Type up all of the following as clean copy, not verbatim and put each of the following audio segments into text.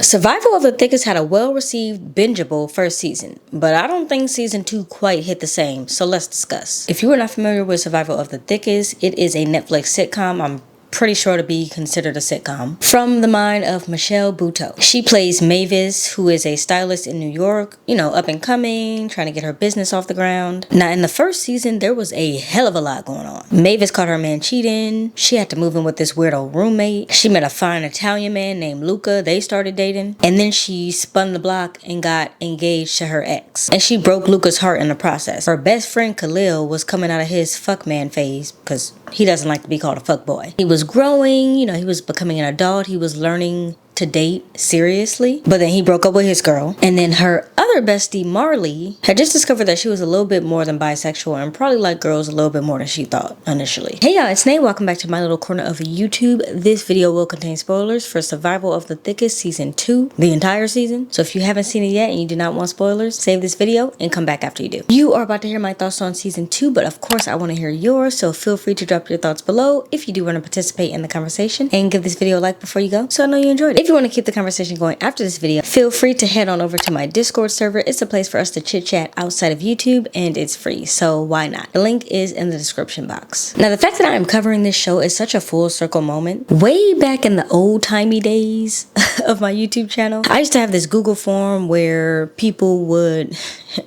Survival of the Thickest had a well-received, bingeable first season, but I don't think season 2 quite hit the same, so let's discuss. If you are not familiar with Survival of the Thickest, it is a Netflix sitcom. I'm pretty sure to be considered a sitcom, from the mind of Michelle Buteau. She plays Mavis, who is a stylist in New York, up and coming, trying to get her business off the ground. Now, in the first season, there was a hell of a lot going on. Mavis caught her man cheating. She had to move in with this weirdo roommate. She met a fine Italian man named Luca. They started dating. And then she spun the block and got engaged to her ex. And she broke Luca's heart in the process. Her best friend Kahlil was coming out of his fuck man phase, because he doesn't like to be called a fuck boy. He was growing, he was becoming an adult. He was learning to date seriously, but then he broke up with his girl. And then her other bestie, Marley, had just discovered that she was a little bit more than bisexual and probably liked girls a little bit more than she thought initially. Hey y'all, it's Nate. Welcome back to my little corner of YouTube. This video will contain spoilers for Survival of the Thickest season 2, the entire season. So if you haven't seen it yet and you do not want spoilers, save this video and come back after you do. You are about to hear my thoughts on season 2, but of course I want to hear yours, so feel free to drop your thoughts below if you do want to participate in the conversation, and give this video a like before you go so I know you enjoyed it. If you want to keep the conversation going after this video, feel free to head on over to my Discord server. It's a place for us to chit chat outside of YouTube, and it's free, so why not? The link is in the description box. Now, the fact that I am covering this show is such a full circle moment. Way back in the old timey days of my YouTube channel, I used to have this Google form where people would,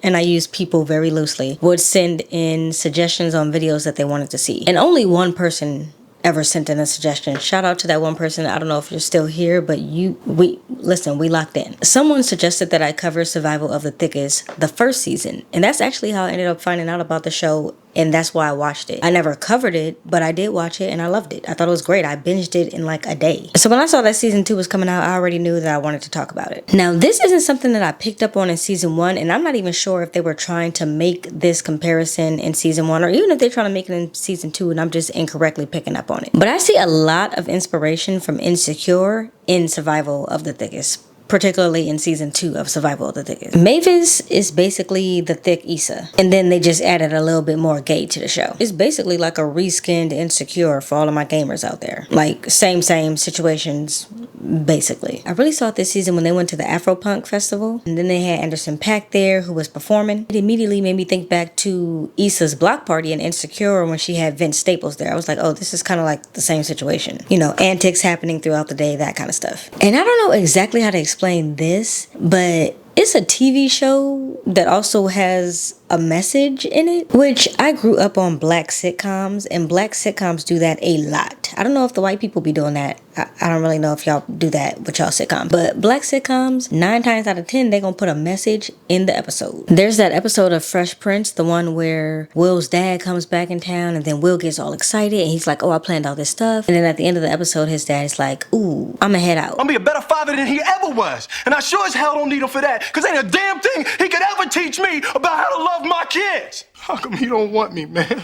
and I use people very loosely, would send in suggestions on videos that they wanted to see. And only one person ever sent in a suggestion. Shout out to that one person. I don't know if you're still here, but we locked in. Someone suggested that I cover Survival of the Thickest, the first season, and that's actually how I ended up finding out about the show, and that's why I watched it. I never covered it, but I did watch it and I loved it. I thought it was great. I binged it in like a day. So when I saw that season 2 was coming out, I already knew that I wanted to talk about it. Now, this isn't something that I picked up on in season 1, and I'm not even sure if they were trying to make this comparison in season 1, or even if they're trying to make it in season 2 and I'm just incorrectly picking up on it. But I see a lot of inspiration from Insecure in Survival of the Thickest, particularly in season 2 of Survival of the Thickest. Mavis is basically the thick Issa, and then they just added a little bit more gay to the show. It's basically like a reskinned Insecure for all of my gamers out there. Like, same situations, basically. I really saw it this season when they went to the Afropunk festival, and then they had Anderson .Paak there who was performing. It immediately made me think back to Issa's block party in Insecure when she had Vince Staples there. I was like, oh, this is kind of like the same situation. Antics happening throughout the day, that kind of stuff. And I don't know exactly how to explain this, but it's a TV show that also has a message in it, which I grew up on black sitcoms, and black sitcoms do that a lot. I don't know if the white people be doing that. I don't really know if y'all do that with y'all sitcoms, but black sitcoms, 9 times out of 10, they're gonna put a message in the episode. There's that episode of Fresh Prince, the one where Will's dad comes back in town, and then Will gets all excited, and he's like, oh, I planned all this stuff. And then at the end of the episode, his dad is like, ooh, I'ma head out. I'm gonna be a better father than he ever was. And I sure as hell don't need him for that, because ain't a damn thing he could ever teach me about how to love my kids. How come he don't want me, man?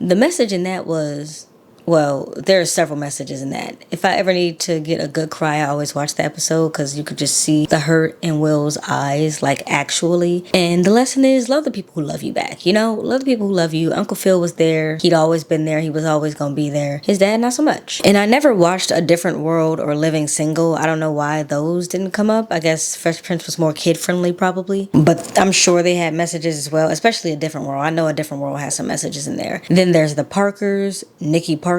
The message in that was, well, there are several messages in that. If I ever need to get a good cry, I always watch the episode, because you could just see the hurt in Will's eyes, like actually. And the lesson is, love the people who love you back, Love the people who love you. Uncle Phil was there. He'd always been there. He was always gonna be there. His dad, not so much. And I never watched A Different World or Living Single. I don't know why those didn't come up. I guess Fresh Prince was more kid-friendly, probably. But I'm sure they had messages as well, especially A Different World. I know A Different World has some messages in there. Then there's the Parkers, Nikki Parker,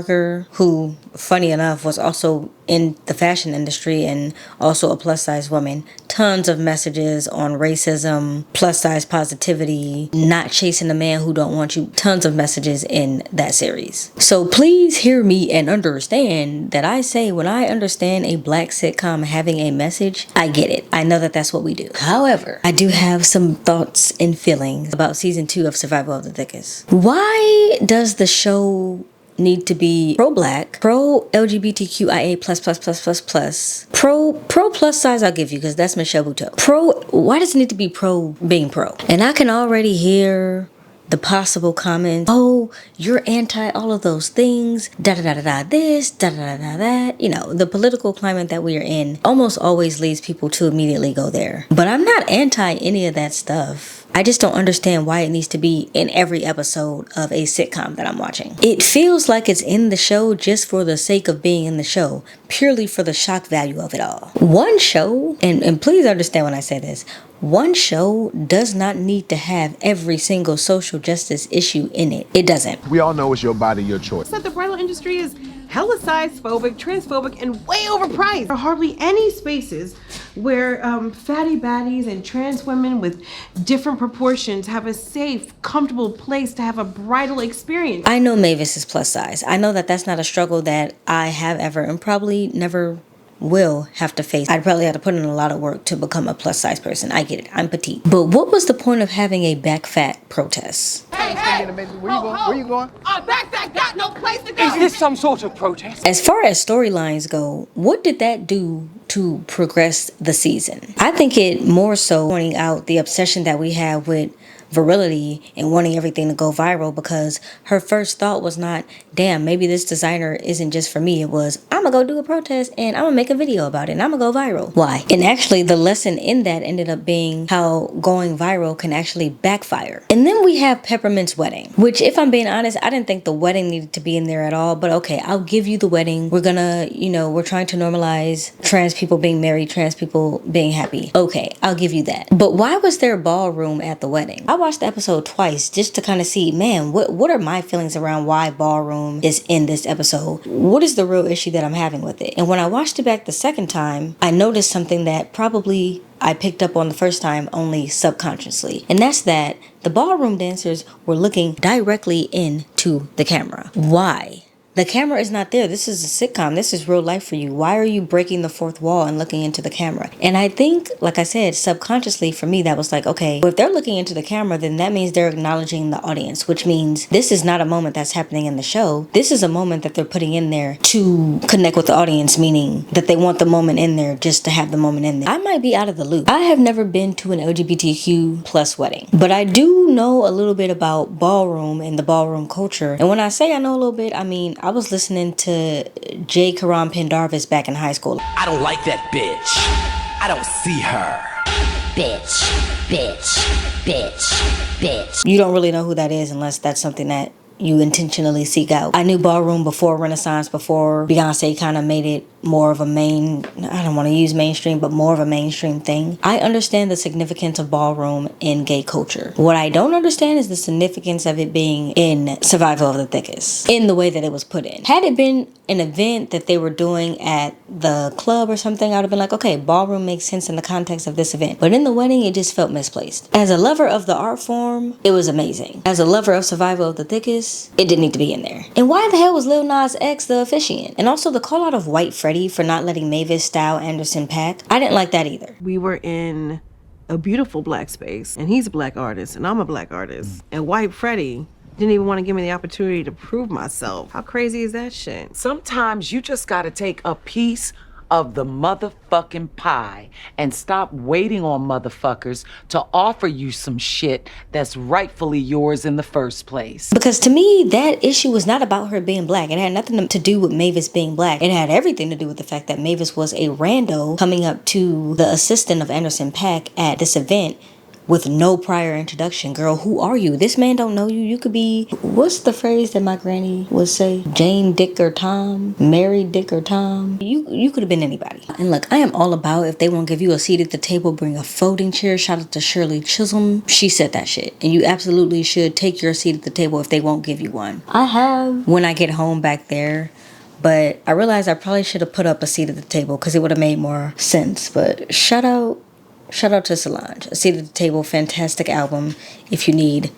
who, funny enough, was also in the fashion industry and also a plus-size woman. Tons of messages on racism, plus-size positivity, not chasing a man who don't want you. Tons of messages in that series. So please hear me and understand that I say when I understand a black sitcom having a message, I get it. I know that that's what we do. However, I do have some thoughts and feelings about season 2 of Survival of the Thickest. Why does the show need to be pro-black, pro-LGBTQIA+++++, pro plus size I'll give you, because that's Michelle Buteau. Why does it need to be pro being pro? And I can already hear the possible comments, oh, you're anti all of those things, da-da-da-da-da this, da-da-da-da that. The political climate that we are in almost always leads people to immediately go there. But I'm not anti any of that stuff. I just don't understand why it needs to be in every episode of a sitcom that I'm watching. It feels like it's in the show just for the sake of being in the show, purely for the shock value of it all. One show, and please understand when I say this, one show does not need to have every single social justice issue in it. It doesn't. We all know it's your body, your choice. That the bridal industry is hella size-phobic, transphobic, and way overpriced. There are hardly any spaces where fatty baddies and trans women with different proportions have a safe, comfortable place to have a bridal experience. I know Mavis is plus size. I know that that's not a struggle that I have ever and probably never will have to face. I'd probably have to put in a lot of work to become a plus size person. I get it. I'm petite. But what was the point of having a back fat protest? Hey, Where you going? Where you going? Our back fat got no place to go. Is this some sort of protest? As far as storylines go, what did that do to progress the season? I think it more so pointing out the obsession that we have with virility and wanting everything to go viral, because her first thought was not, damn, maybe this designer isn't just for me. It was, I'm gonna go do a protest and I'm gonna make a video about it and I'm gonna go viral. Why? And actually the lesson in that ended up being how going viral can actually backfire. And then we have Peppermint's wedding, which, if I'm being honest, I didn't think the wedding needed to be in there at all, but okay, I'll give you the wedding. We're gonna, we're trying to normalize trans people being married, trans people being happy. Okay, I'll give you that. But why was there a ballroom at the wedding? I watched the episode twice just to kind of see, man, what are my feelings around why ballroom is in this episode? What is the real issue that I'm having with it? And when I watched it back the second time, I noticed something that probably I picked up on the first time only subconsciously. And that's that the ballroom dancers were looking directly into the camera. Why? The camera is not there. This is a sitcom. This is real life for you. Why are you breaking the fourth wall and looking into the camera? And I think, like I said, subconsciously for me, that was like, okay, if they're looking into the camera, then that means they're acknowledging the audience, which means this is not a moment that's happening in the show. This is a moment that they're putting in there to connect with the audience, meaning that they want the moment in there just to have the moment in there. I might be out of the loop. I have never been to an LGBTQ plus wedding, but I do know a little bit about ballroom and the ballroom culture. And when I say I know a little bit, I mean, I was listening to J. Karan Pendarvis back in high school. I don't like that bitch. I don't see her. Bitch, bitch, bitch, bitch. You don't really know who that is unless that's something that you intentionally seek out. I knew ballroom before Renaissance, before Beyonce kind of made it more of a I don't want to use mainstream, but more of a mainstream thing. I understand the significance of ballroom in gay culture. What I don't understand is the significance of it being in Survival of the Thickest, in the way that it was put in. Had it been an event that they were doing at the club or something, I would have been like, okay, ballroom makes sense in the context of this event. But in the wedding, it just felt misplaced. As a lover of the art form, it was amazing. As a lover of Survival of the Thickest, it didn't need to be in there. And why the hell was Lil Nas X the officiant? And also the call out of White Freddie for not letting Mavis style Anderson .Paak. I didn't like that either. We were in a beautiful black space, and he's a black artist, and I'm a black artist. And White Freddie didn't even want to give me the opportunity to prove myself. How crazy is that shit? Sometimes you just gotta take a piece of the motherfucking pie and stop waiting on motherfuckers to offer you some shit that's rightfully yours in the first place. Because to me, that issue was not about her being black. It had nothing to do with Mavis being black. It had everything to do with the fact that Mavis was a rando coming up to the assistant of Anderson .Paak at this event with no prior introduction. Girl, who are you? This man don't know you. You could be, what's the phrase that my granny would say? Jane, Dick, or Tom? Mary, Dick, or Tom? You could have been anybody. And look, I am all about if they won't give you a seat at the table, bring a folding chair. Shout out to Shirley Chisholm. She said that shit. And you absolutely should take your seat at the table if they won't give you one. I have when I get home back there, but I realized I probably should have put up a seat at the table because it would have made more sense. But shout out to Solange. A Seat at the Table, fantastic album if you need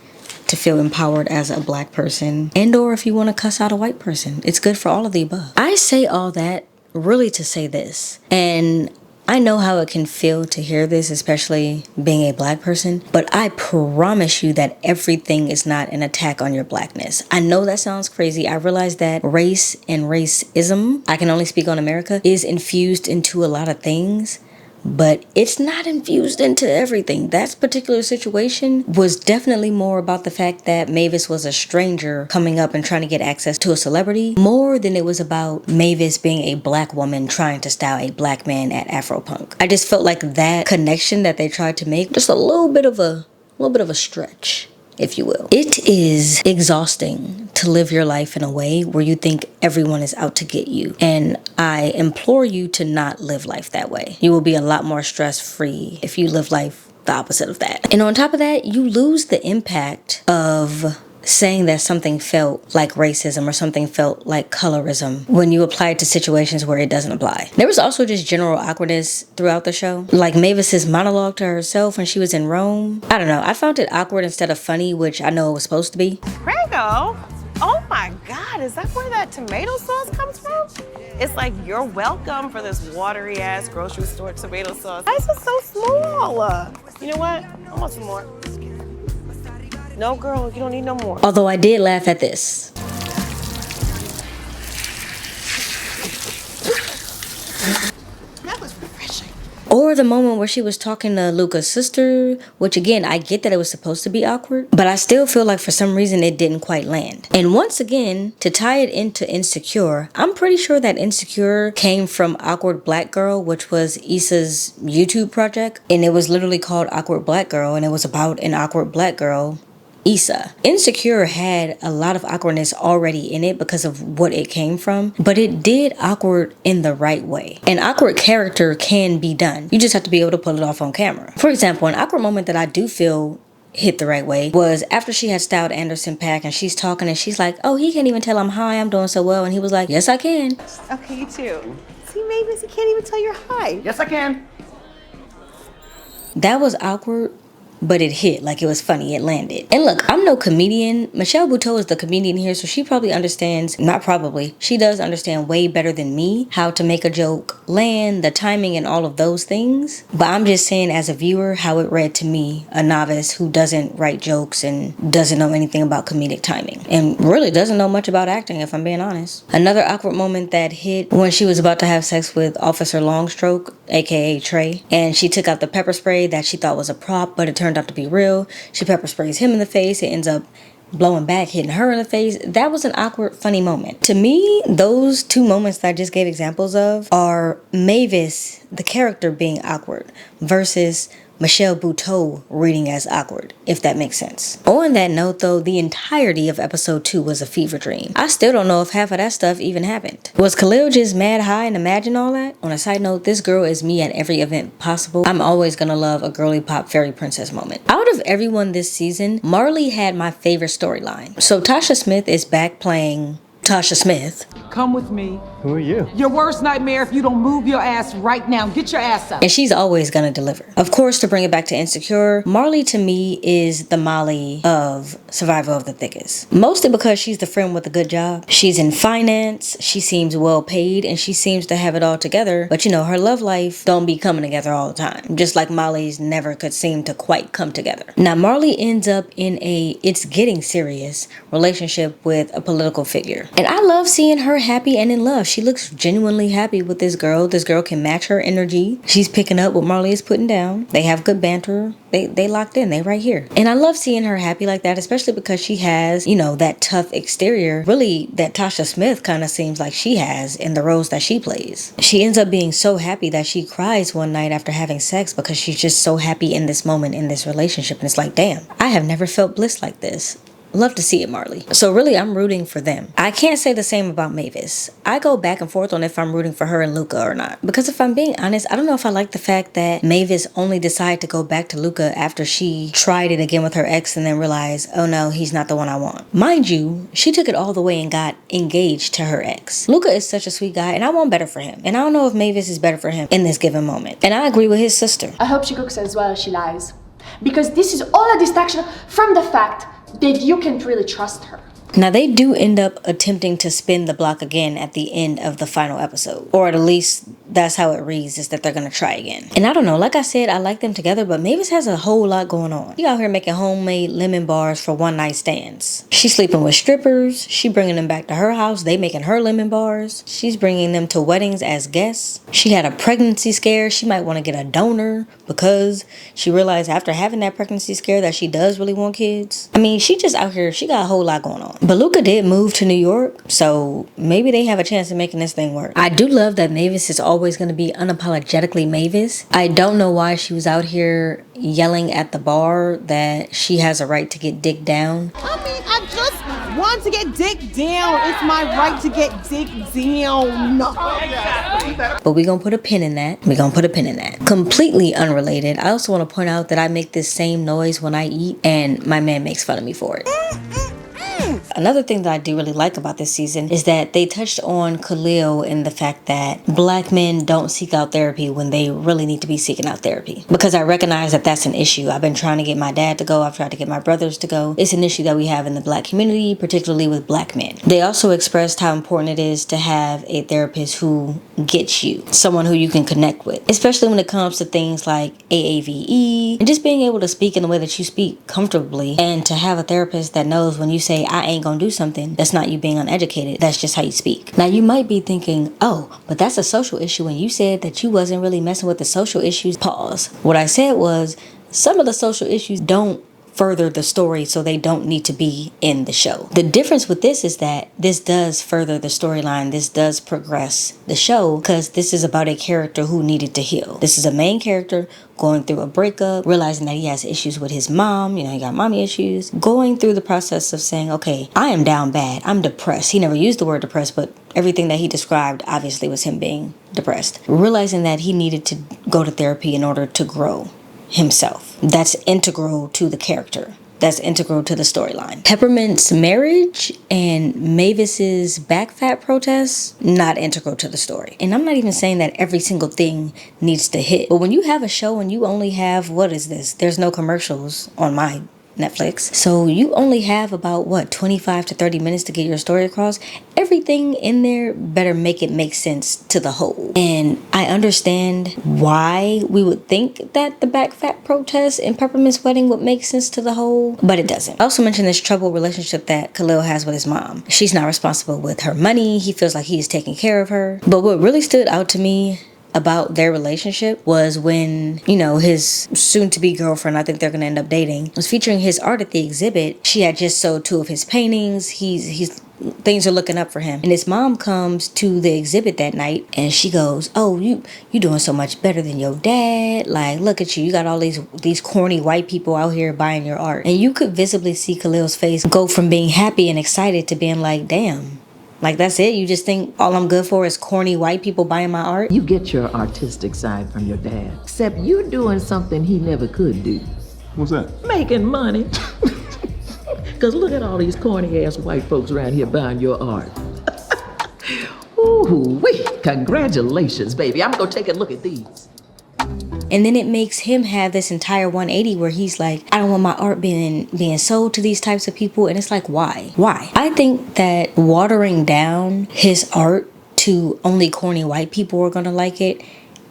to feel empowered as a black person, and or if you want to cuss out a white person. It's good for all of the above. I say all that really to say this, and I know how it can feel to hear this, especially being a black person, but I promise you that everything is not an attack on your blackness. I know that sounds crazy. I realize that race and racism, I can only speak on America, is infused into a lot of things, but it's not infused into everything. That particular situation was definitely more about the fact that Mavis was a stranger coming up and trying to get access to a celebrity, more than it was about Mavis being a black woman trying to style a black man at Afropunk. I just felt like that connection that they tried to make, just a little bit of a little bit of a stretch, if you will. It is exhausting to live your life in a way where you think everyone is out to get you. And I implore you to not live life that way. You will be a lot more stress-free if you live life the opposite of that. And on top of that, you lose the impact of saying that something felt like racism or something felt like colorism when you apply it to situations where it doesn't apply. There was also just general awkwardness throughout the show. Like Mavis's monologue to herself when she was in Rome. I don't know. I found it awkward instead of funny, which I know it was supposed to be. Prego? Oh my God, is that where that tomato sauce comes from? It's like, you're welcome for this watery ass grocery store tomato sauce. Why is it so small? You know what? I want some more. No, girl, you don't need no more. Although I did laugh at this. That was refreshing. Or the moment where she was talking to Luca's sister, which again, I get that it was supposed to be awkward, but I still feel like for some reason it didn't quite land. And once again, to tie it into Insecure, I'm pretty sure that Insecure came from Awkward Black Girl, which was Issa's YouTube project. And it was literally called Awkward Black Girl, and it was about an awkward black girl, Issa. Insecure had a lot of awkwardness already in it because of what it came from, but it did awkward in the right way. An awkward character can be done. You just have to be able to pull it off on camera. For example, an awkward moment that I do feel hit the right way was after she had styled Anderson .Paak and she's talking and she's like, oh, he can't even tell I'm high, I'm doing so well. And he was like, yes, I can. Okay, you too. See, Mavis, he can't even tell you're high. Yes, I can. That was awkward, but it hit. Like, it was funny. It landed. And look, I'm no comedian. Michelle Buteau is the comedian here, so she probably understands, not probably, she does understand way better than me how to make a joke land, the timing, and all of those things. But I'm just saying as a viewer how it read to me, a novice who doesn't write jokes and doesn't know anything about comedic timing. And really doesn't know much about acting, if I'm being honest. Another awkward moment that hit when she was about to have sex with Officer Longstroke, aka Trey, and she took out the pepper spray that she thought was a prop, but it turned out to be real. She pepper sprays him in the face. It ends up blowing back, hitting her in the face. That was an awkward, funny moment. To me, those two moments that I just gave examples of are Mavis, the character, being awkward versus Michelle Buteau reading as awkward, if that makes sense. On that note though, the entirety of episode 2 was a fever dream. I still don't know if half of that stuff even happened. Was Kahlil just mad high and imagine all that? On a side note, this girl is me at every event possible. I'm always gonna love a girly pop fairy princess moment. Out of everyone this season, Marley had my favorite storyline. So Tasha Smith is back playing Tasha Smith. Come with me. Who are you? Your worst nightmare if you don't move your ass right now. Get your ass up. And she's always gonna deliver. Of course, to bring it back to Insecure, Marley to me is the Molly of Survival of the Thickest. Mostly because she's the friend with a good job. She's in finance, she seems well paid, and she seems to have it all together. But you know, her love life don't be coming together all the time. Just like Molly's never could seem to quite come together. Now, Marley ends up in a it's getting serious relationship with a political figure. And I love seeing her happy and in love. She looks genuinely happy with this girl. This girl can match her energy. She's picking up what Marley is putting down. They have good banter. They locked in. They right here. And I love seeing her happy like that, especially because she has, you know, that tough exterior. Really, that Tasha Smith kind of seems like she has in the roles that she plays. She ends up being so happy that she cries one night after having sex because she's just so happy in this moment in this relationship. And it's like, damn, I have never felt bliss like this. Love to see it, Marley. So really, I'm rooting for them. I can't say the same about Mavis. I go back and forth on if I'm rooting for her and Luca or not. Because if I'm being honest, I don't know if I like the fact that Mavis only decided to go back to Luca after she tried it again with her ex and then realized, oh no, he's not the one I want. Mind you, she took it all the way and got engaged to her ex. Luca is such a sweet guy and I want better for him. And I don't know if Mavis is better for him in this given moment. And I agree with his sister. I hope she cooks as well as she lies. Because this is all a distraction from the fact that you can't really trust her. Now, they do end up attempting to spin the block again at the end of the final episode. Or at least that's how it reads, is that they're going to try again. And I don't know, like I said, I like them together, but Mavis has a whole lot going on. She out here making homemade lemon bars for one night stands. She's sleeping with strippers. She bringing them back to her house. They making her lemon bars. She's bringing them to weddings as guests. She had a pregnancy scare. She might want to get a donor because she realized after having that pregnancy scare that she does really want kids. I mean, she just out here, she got a whole lot going on. But Luca did move to New York, so maybe they have a chance of making this thing work. I do love that Mavis is always always going to be unapologetically Mavis. I don't know why she was out here yelling at the bar that she has a right to get dick down. I mean, I just want to get dick down. It's my right to get dick down. But we're going to put a pin in that. We're going to put a pin in that. Completely unrelated, I also want to point out that I make this same noise when I eat, and my man makes fun of me for it. Another thing that I do really like about this season is that they touched on Kahlil and the fact that black men don't seek out therapy when they really need to be seeking out therapy. Because I recognize that that's an issue. I've been trying to get my dad to go. I've tried to get my brothers to go. It's an issue that we have in the black community, particularly with black men. They also expressed how important it is to have a therapist who gets you, someone who you can connect with, especially when it comes to things like AAVE and just being able to speak in the way that you speak comfortably, and to have a therapist that knows when you say, I ain't gonna do something, that's not you being uneducated, that's just how you speak. Now you might be thinking, oh, but that's a social issue, and you said that you wasn't really messing with the social issues. Pause. What I said was, some of the social issues don't further the story, so they don't need to be in the show. The difference with this is that this does further the storyline. This does progress the show, because this is about a character who needed to heal. This is a main character going through a breakup, realizing that he has issues with his mom, he got mommy issues, going through the process of saying, okay, I am down bad, I'm depressed. He never used the word depressed, but everything that he described obviously was him being depressed. Realizing that he needed to go to therapy in order to grow himself. That's integral to the character. That's integral to the storyline. Peppermint's marriage and Mavis's back fat protests, not integral to the story. And I'm not even saying that every single thing needs to hit. But when you have a show and you only have, what is this? There's no commercials on my Netflix. So you only have about 25 to 30 minutes to get your story across. Everything in there better make it make sense to the whole. And I understand why we would think that the back fat protest and Peppermint's wedding would make sense to the whole, but it doesn't. I also mentioned this troubled relationship that Kahlil has with his mom. She's not responsible with her money. He feels like he is taking care of her. But what really stood out to me about their relationship was when, his soon-to-be girlfriend, I think they're going to end up dating, was featuring his art at the exhibit. She had just sold 2 of his paintings. He's things are looking up for him. And his mom comes to the exhibit that night and she goes, oh, you doing so much better than your dad. Like, look at you. You got all these corny white people out here buying your art. And you could visibly see Kahlil's face go from being happy and excited to being like, damn. Like, that's it? You just think all I'm good for is corny white people buying my art? You get your artistic side from your dad. Except you're doing something he never could do. What's that? Making money. Because look at all these corny-ass white folks around here buying your art. Ooh-wee. Congratulations, baby. I'm going to take a look at these. And then it makes him have this entire 180 where he's like, I don't want my art being sold to these types of people. And it's like, why? I think that watering down his art to only corny white people are going to like it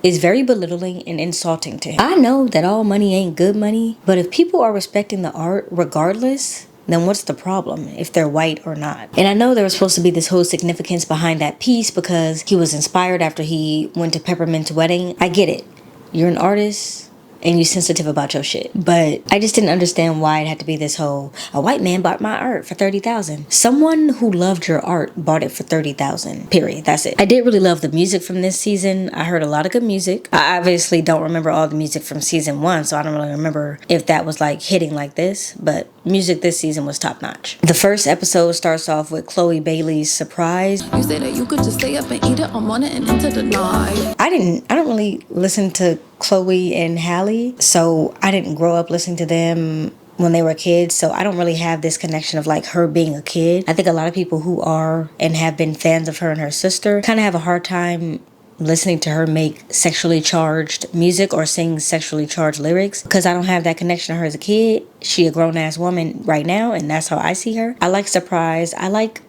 is very belittling and insulting to him. I know that all money ain't good money, but if people are respecting the art regardless, then what's the problem if they're white or not? And I know there was supposed to be this whole significance behind that piece because he was inspired after he went to Peppermint's wedding. I get it. You're an artist and you're sensitive about your shit. But I just didn't understand why it had to be this whole, a white man bought my art for $30,000. Someone who loved your art bought it for $30,000, period. That's it. I did really love the music from this season. I heard a lot of good music. I obviously don't remember all the music from season 1, so I don't really remember if that was like hitting like this, but music this season was top notch. The first episode starts off with Chloe Bailey's surprise. You say that you could just stay up and eat it all morning and into the night. I don't really listen to Chloe and Halle, so I didn't grow up listening to them when they were kids, so I don't really have this connection of like her being a kid. I think a lot of people who are and have been fans of her and her sister kind of have a hard time listening to her make sexually charged music or sing sexually charged lyrics because I don't have that connection to her as a kid. She a grown-ass woman right now, and that's how I see her. I like Surprise. I like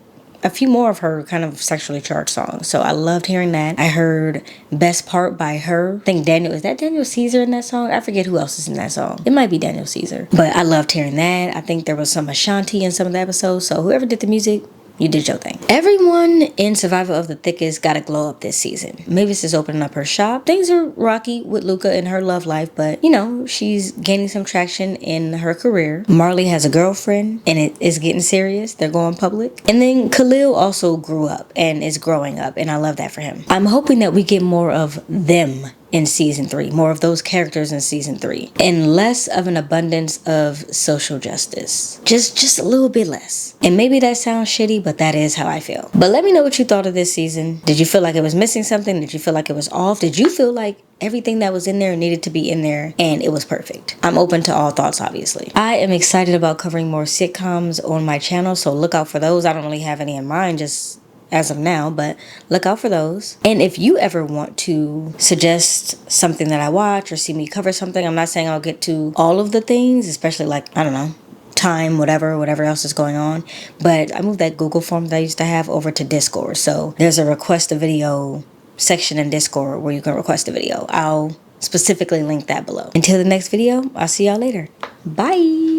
a few more of her kind of sexually charged songs, so I loved hearing that. I heard Best Part by her. I think is that Daniel Caesar in that song? I forget who else is in that song. It might be Daniel Caesar, but I loved hearing that. I think there was some Ashanti in some of the episodes, so whoever did the music, You did your thing. Everyone in Survival of the Thickest got a glow up this season. Mavis is opening up her shop. Things are rocky with Luca and her love life, but you know, she's gaining some traction in her career. Marley has a girlfriend and it is getting serious. They're going public. And then Kahlil also grew up and is growing up, and I love that for him. I'm hoping that we get more of them in season 3, more of those characters in season 3, and less of an abundance of social justice. Just a little bit less. And maybe that sounds shitty, but that is how I feel. But let me know what you thought of this season. Did you feel like it was missing something? Did you feel like it was off? Did you feel like everything that was in there needed to be in there and it was perfect? I'm open to all thoughts, obviously. I am excited about covering more sitcoms on my channel, so look out for those. I don't really have any in mind just as of now, but look out for those. And if you ever want to suggest something that I watch or see me cover something, I'm not saying I'll get to all of the things, especially like, I don't know, time, whatever else is going on, but I moved that Google form that I used to have over to Discord. So there's a request a video section in Discord where you can request a video. I'll specifically link that below. Until the next video, I'll see y'all later. Bye.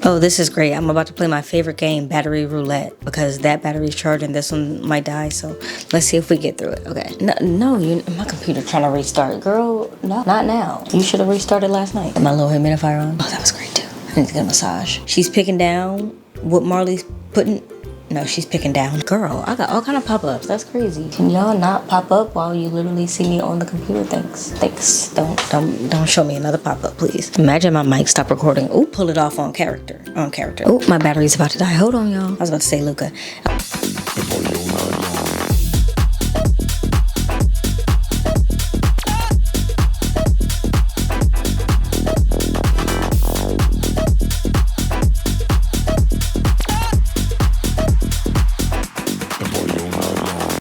Oh, this is great. I'm about to play my favorite game, Battery Roulette, because that battery's charged and this one might die. So let's see if we get through it. Okay. No, my computer trying to restart. Girl, no, not now. You should have restarted last night. My little humidifier on. Oh, that was great too. I need to get a massage. She's picking down what Marley's putting. No, she's picking down. Girl, I got all kind of pop-ups. That's crazy. Can y'all not pop up while you literally see me on the computer? Thanks. Don't show me another pop-up, please. Imagine my mic stop recording. Ooh, pull it off on character. Ooh, my battery's about to die. Hold on, y'all. I was about to say Luca.